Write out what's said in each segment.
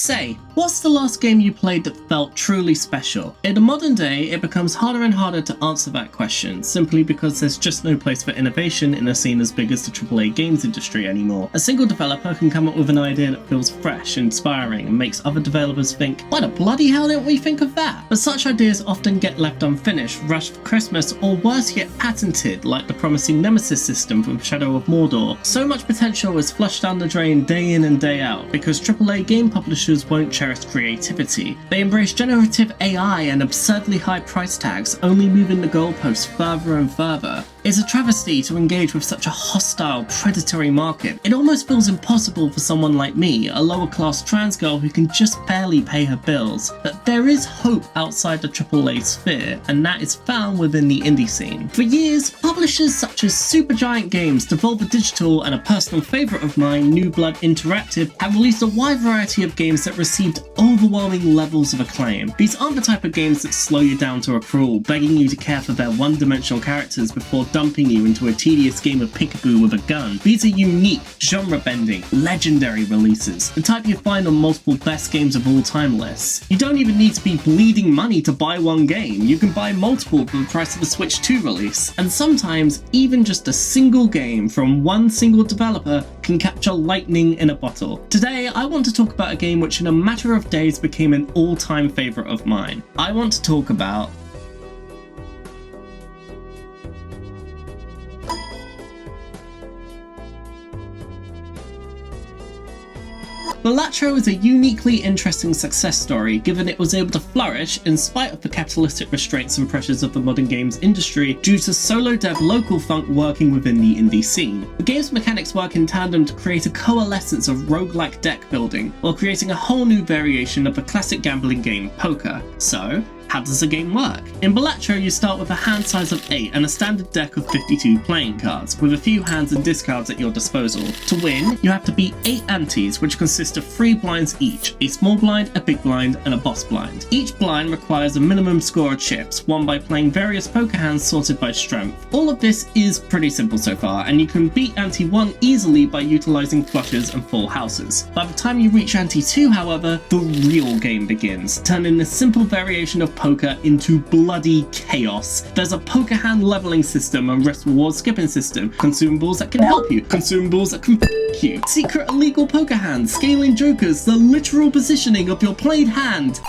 Say, what's the last game you played that felt truly special? In the modern day, it becomes harder and harder to answer that question, simply because there's just no place for innovation in a scene as big as the AAA games industry anymore. A single developer can come up with an idea that feels fresh, inspiring, and makes other developers think, why the bloody hell didn't we think of that? But such ideas often get left unfinished, rushed for Christmas, or worse yet patented, like the promising Nemesis system from Shadow of Mordor. So much potential is flushed down the drain day in and day out, because AAA game publishers won't cherish creativity. They embrace generative AI and absurdly high price tags, only moving the goalposts further and further. It's a travesty to engage with such a hostile, predatory market. It almost feels impossible for someone like me, a lower class trans girl who can just barely pay her bills. But there is hope outside the AAA sphere, and that is found within the indie scene. For years, publishers such as Supergiant Games, Devolver Digital, and a personal favourite of mine, New Blood Interactive, have released a wide variety of games that received overwhelming levels of acclaim. These aren't the type of games that slow you down to a crawl, begging you to care for their one-dimensional characters before dumping you into a tedious game of peekaboo with a gun. These are unique, genre-bending, legendary releases, the type you find on multiple best games of all time lists. You don't even need to be bleeding money to buy one game, you can buy multiple for the price of a Switch 2 release. And sometimes, even just a single game from one single developer can capture lightning in a bottle. Today, I want to talk about a game which in a matter of days became an all-time favourite of mine. I want to talk about Balatro is a uniquely interesting success story, given it was able to flourish in spite of the capitalistic restraints and pressures of the modern games industry due to solo dev localthunk working within the indie scene. The game's mechanics work in tandem to create a coalescence of roguelike deck building, while creating a whole new variation of the classic gambling game, poker. So, how does the game work? In Balatro, you start with a hand size of 8 and a standard deck of 52 playing cards, with a few hands and discards at your disposal. To win, you have to beat 8 antes, which consist of 3 blinds each, a small blind, a big blind, and a boss blind. Each blind requires a minimum score of chips, won by playing various poker hands sorted by strength. All of this is pretty simple so far, and you can beat ante 1 easily by utilising flushes and full houses. By the time you reach ante 2, however, the real game begins, turning this simple variation of poker into bloody chaos. There's a poker hand leveling system and risk reward skipping system, consumables that can help you, consumables that can f*** you, secret illegal poker hands, scaling jokers, the literal positioning of your played hand.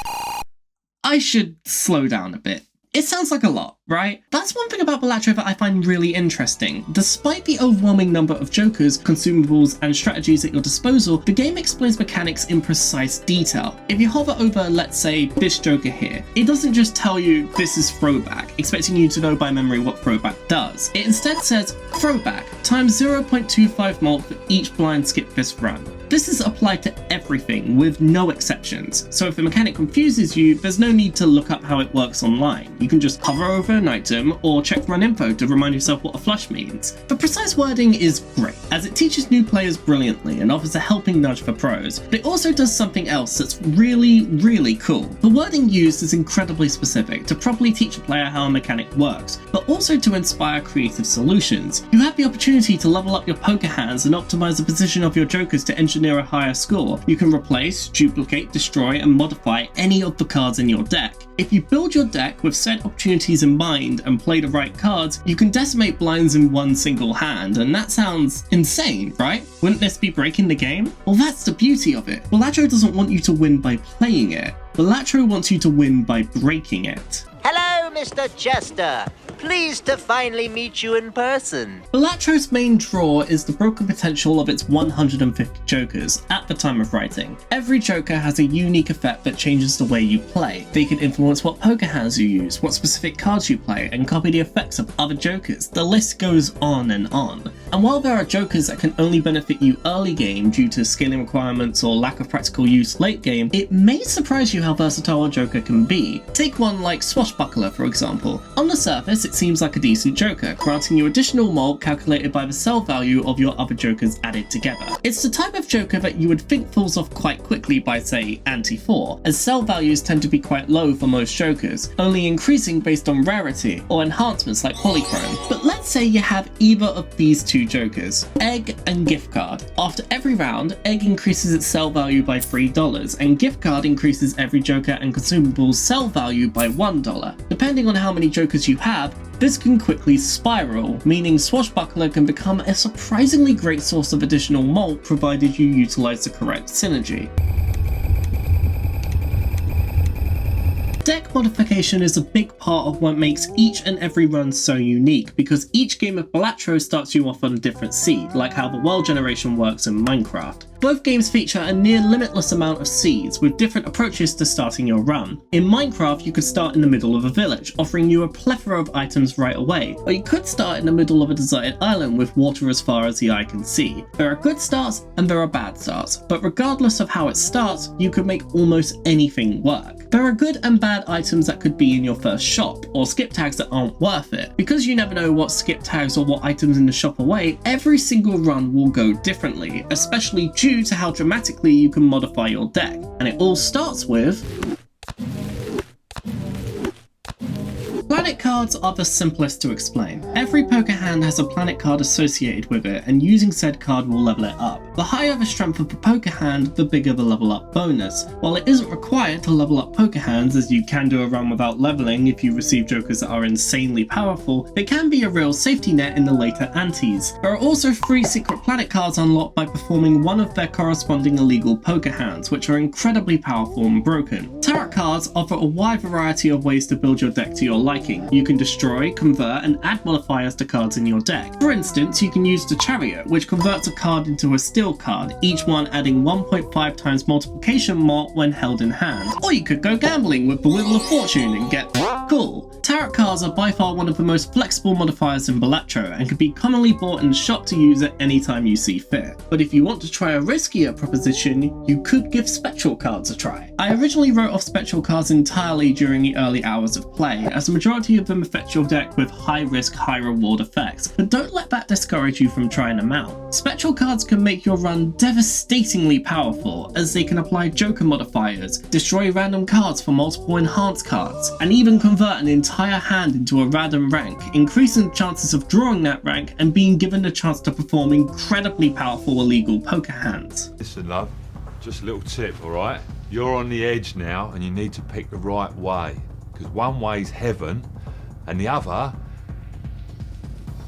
I should slow down a bit. It sounds like a lot, right? That's one thing about Balatro that I find really interesting. Despite the overwhelming number of jokers, consumables, and strategies at your disposal, the game explains mechanics in precise detail. If you hover over, let's say, this joker here, it doesn't just tell you this is throwback, expecting you to know by memory what throwback does. It instead says throwback times 0.25 mult for each blind skip this run. This is applied to everything, with no exceptions, so if the mechanic confuses you, there's no need to look up how it works online. You can just hover over an item, or check run info to remind yourself what a flush means. The precise wording is great, as it teaches new players brilliantly and offers a helping nudge for pros, but it also does something else that's really cool. The wording used is incredibly specific to properly teach a player how a mechanic works, but also to inspire creative solutions. You have the opportunity to level up your poker hands and optimize the position of your jokers to engineer a higher score. You can replace, duplicate, destroy, and modify any of the cards in your deck. If you build your deck with set opportunities in mind and play the right cards, you can decimate blinds in one single hand, and that sounds insane, right? Wouldn't this be breaking the game? Well, that's the beauty of it. Balatro doesn't want you to win by playing it. Balatro wants you to win by breaking it. Hello, Mr. Chester. Pleased to finally meet you in person. Balatro's main draw is the broken potential of its 150 jokers at the time of writing. Every joker has a unique effect that changes the way you play. They can influence what poker hands you use, what specific cards you play, and copy the effects of other jokers. The list goes on and on. And while there are jokers that can only benefit you early game due to scaling requirements or lack of practical use late game, it may surprise you how versatile a joker can be. Take one like Swashbuckler, for example. On the surface, it seems like a decent joker, granting you additional mult calculated by the sell value of your other jokers added together. It's the type of joker that you would think falls off quite quickly by, say, ante 4, as sell values tend to be quite low for most jokers, only increasing based on rarity or enhancements like polychrome. But let's say you have either of these two two jokers, egg and gift card. After every round, egg increases its sell value by $3 and gift card increases every joker and consumables sell value by $1. Depending on how many jokers you have, this can quickly spiral, meaning Swashbuckler can become a surprisingly great source of additional malt provided you utilize the correct synergy. Deck modification is a big part of what makes each and every run so unique, because each game of Balatro starts you off on a different seed, like how the world generation works in Minecraft. Both games feature a near limitless amount of seeds, with different approaches to starting your run. In Minecraft, you could start in the middle of a village, offering you a plethora of items right away, or you could start in the middle of a deserted island with water as far as the eye can see. There are good starts and there are bad starts, but regardless of how it starts, you could make almost anything work. There are good and bad items that could be in your first shop, or skip tags that aren't worth it. Because you never know what skip tags or what items in the shop await, every single run will go differently, especially due to how dramatically you can modify your deck. And it all starts with... Planet cards are the simplest to explain. Every poker hand has a planet card associated with it, and using said card will level it up. The higher the strength of the poker hand, the bigger the level up bonus. While it isn't required to level up poker hands, as you can do a run without leveling if you receive jokers that are insanely powerful, it can be a real safety net in the later antes. There are also 3 secret planet cards unlocked by performing one of their corresponding illegal poker hands, which are incredibly powerful and broken. Tarot cards offer a wide variety of ways to build your deck to your liking. You can destroy, convert, and add modifiers to cards in your deck. For instance, you can use the Chariot, which converts a card into a steel card, each one adding 1.5 times multiplication malt when held in hand. Or you could go gambling with the Wheel of Fortune and get cool. Tarot cards are by far one of the most flexible modifiers in Balatro and can be commonly bought in the shop to use at any time you see fit. But if you want to try a riskier proposition, you could give spectral cards a try. I originally wrote off spectral cards entirely during the early hours of play, as the majority of them affect your deck with high risk, high reward effects, but don't let that discourage you from trying them out. Spectral cards can make your run devastatingly powerful, as they can apply joker modifiers, destroy random cards for multiple enhanced cards, and even convert an entire hand into a random rank, increasing the chances of drawing that rank and being given the chance to perform incredibly powerful illegal poker hands. Listen love, just a little tip, alright? You're on the edge now and you need to pick the right way, because one way's heaven and the other,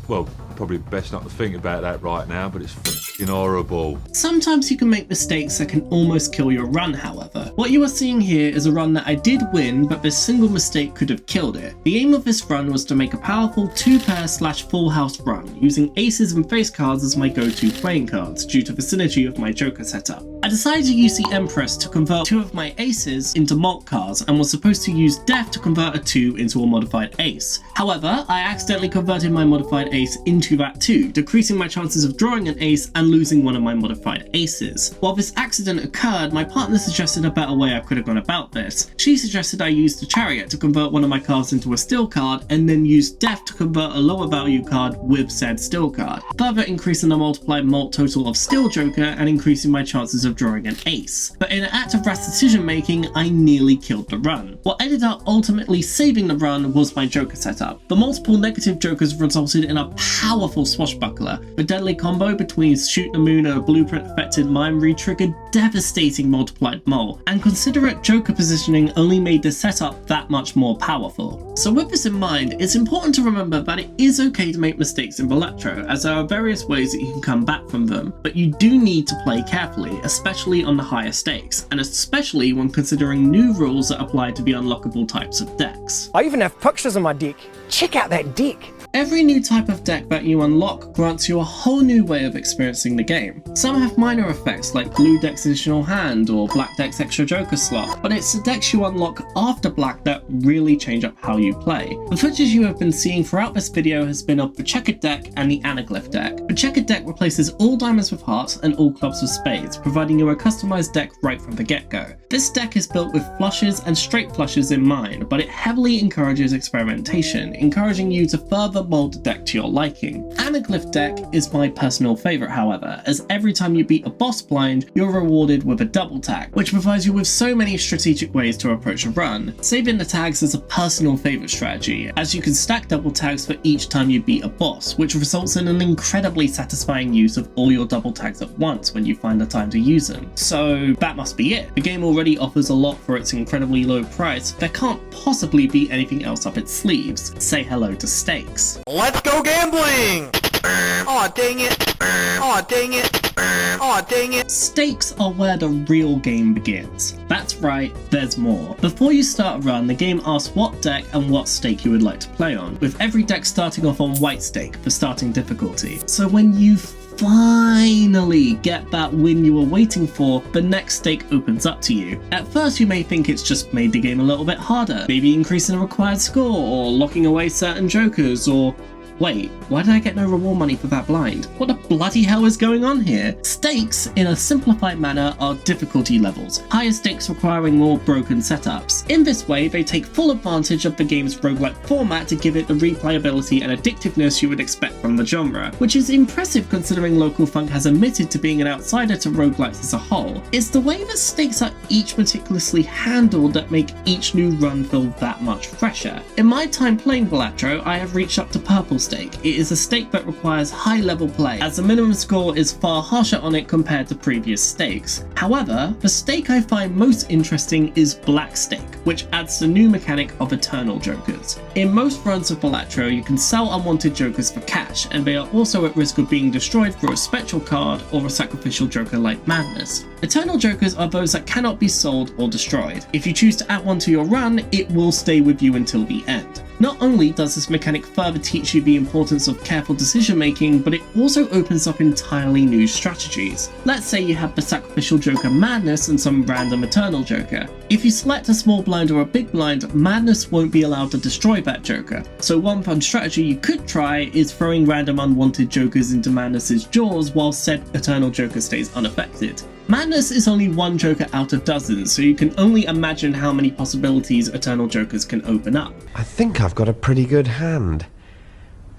well, probably best not to think about that right now, but it's f***ing horrible. Sometimes you can make mistakes that can almost kill your run, however. What you are seeing here is a run that I did win, but this single mistake could have killed it. The aim of this run was to make a powerful 2-pair/full house run, using aces and face cards as my go-to playing cards due to the synergy of my joker setup. I decided to use the Empress to convert 2 of my aces into malt cards, and was supposed to use Death to convert a 2 into a modified ace. However, I accidentally converted my modified ace into that 2, decreasing my chances of drawing an ace and losing one of my modified aces. While this accident occurred, my partner suggested a better way I could have gone about this. She suggested I use the Chariot to convert one of my cards into a steel card, and then use Death to convert a lower value card with said steel card, further increasing the multiplied malt total of steel joker and increasing my chances of drawing an ace. But in an act of rash decision making, I nearly killed the run. What ended up ultimately saving the run was my joker setup. The multiple negative jokers resulted in a powerful swashbuckler. The deadly combo between Shoot the Moon and a blueprint affected mime re-triggered devastating multiplied mole, and considerate joker positioning only made the setup that much more powerful. So with this in mind, it's important to remember that it is okay to make mistakes in Balatro, as there are various ways that you can come back from them, but you do need to play carefully, especially on the higher stakes, and especially when considering new rules that apply to the unlockable types of decks. I even have pictures of my deck. Check out that deck. Every new type of deck that you unlock grants you a whole new way of experiencing the game. Some have minor effects like blue deck's additional hand or black deck's extra joker slot, but it's the decks you unlock after black that really change up how you play. The footage you have been seeing throughout this video has been of the checkered deck and the anaglyph deck. The checkered deck replaces all diamonds with hearts and all clubs with spades, providing you a customized deck right from the get-go. This deck is built with flushes and straight flushes in mind, but it heavily encourages experimentation, encouraging you to further further mold the deck to your liking. Anaglyph deck is my personal favourite, however, as every time you beat a boss blind, you're rewarded with a double tag, which provides you with so many strategic ways to approach a run. Saving the tags is a personal favourite strategy, as you can stack double tags for each time you beat a boss, which results in an incredibly satisfying use of all your double tags at once when you find the time to use them. So that must be it. The game already offers a lot for its incredibly low price. There can't possibly be anything else up its sleeves. Say hello to stakes. Let's go gambling! Aw, dang it! Aw, dang it! Aw, dang it! Stakes are where the real game begins. That's right, there's more. Before you start a run, the game asks what deck and what stake you would like to play on, with every deck starting off on white stake for starting difficulty. So when you finally get that win you were waiting for, the next stake opens up to you. At first you may think it's just made the game a little bit harder, maybe increasing the required score, or locking away certain jokers, or wait, why did I get no reward money for that blind? What the bloody hell is going on here? Stakes, in a simplified manner, are difficulty levels, higher stakes requiring more broken setups. In this way, they take full advantage of the game's roguelike format to give it the replayability and addictiveness you would expect from the genre, which is impressive considering localthunk has admitted to being an outsider to roguelikes as a whole. It's the way that stakes are each meticulously handled that make each new run feel that much fresher. In my time playing Balatro, I have reached up to purple stake. It is a stake that requires high level play, as the minimum score is far harsher on it compared to previous stakes. However, the stake I find most interesting is black stake, which adds the new mechanic of eternal jokers. In most runs of Balatro, you can sell unwanted jokers for cash, and they are also at risk of being destroyed through a spectral card or a sacrificial joker like Madness. Eternal jokers are those that cannot be sold or destroyed. If you choose to add one to your run, it will stay with you until the end. Not only does this mechanic further teach you the importance of careful decision making, but it also opens up entirely new strategies. Let's say you have the sacrificial joker Madness and some random eternal joker. If you select a small blind or a big blind, Madness won't be allowed to destroy that joker. So one fun strategy you could try is throwing random unwanted jokers into Madness's jaws while said eternal joker stays unaffected. Madness is only one joker out of dozens, so you can only imagine how many possibilities eternal jokers can open up. I think I've got a pretty good hand,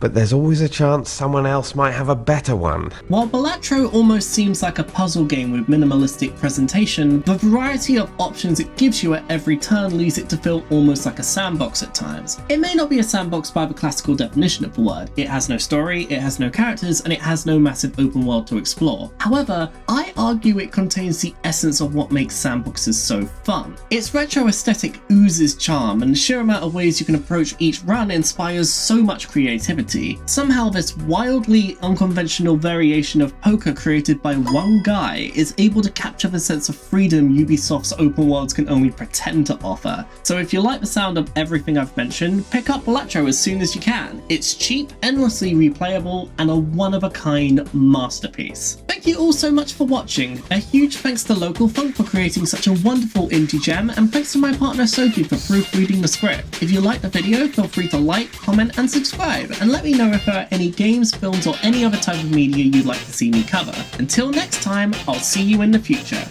but there's always a chance someone else might have a better one. While Balatro almost seems like a puzzle game with minimalistic presentation, the variety of options it gives you at every turn leads it to feel almost like a sandbox at times. It may not be a sandbox by the classical definition of the word. It has no story, it has no characters, and it has no massive open world to explore. However, I argue it contains the essence of what makes sandboxes so fun. Its retro aesthetic oozes charm, and the sheer amount of ways you can approach each run inspires so much creativity. Somehow this wildly unconventional variation of poker created by one guy is able to capture the sense of freedom Ubisoft's open worlds can only pretend to offer. So if you like the sound of everything I've mentioned, pick up Balatro as soon as you can. It's cheap, endlessly replayable, and a one-of-a-kind masterpiece. Thank you all so much for watching. A huge thanks to localthunk for creating such a wonderful indie gem, and thanks to my partner Sophie for proofreading the script. If you liked the video, feel free to like, comment, and subscribe, and let me know if there are any games, films, or any other type of media you'd like to see me cover. Until next time, I'll see you in the future.